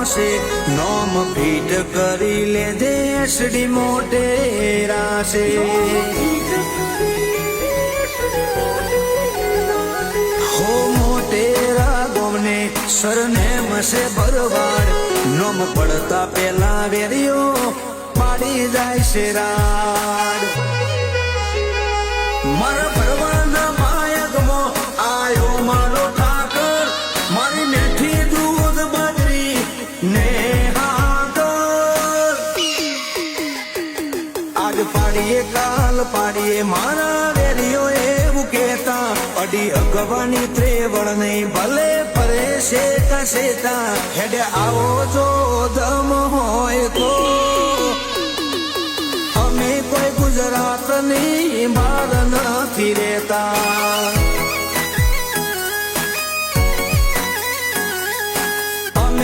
છે નોમ ફીટ કરી લે દેશડી મોટેરા છે હો મોટેરા ગોમને સરનેમ છે ભરવાડ નોમ પડતા પેલા વેરિયો પાડી જાય છે રાડ મારા ભરવાના માયકમાં આયો મારો ઠાકર મારી મેઠી દૂધ બાજરી ને હાકર આજ પાડીએ કાલ પાડીએ મારા વેરિયો એવું કહેતા અડી અગવાની ત્રેવળ નહીં ભલે પરે શેતા શેતા હેડે આવો જો દમ હોય તો અમે કોઈ ગુજરાતની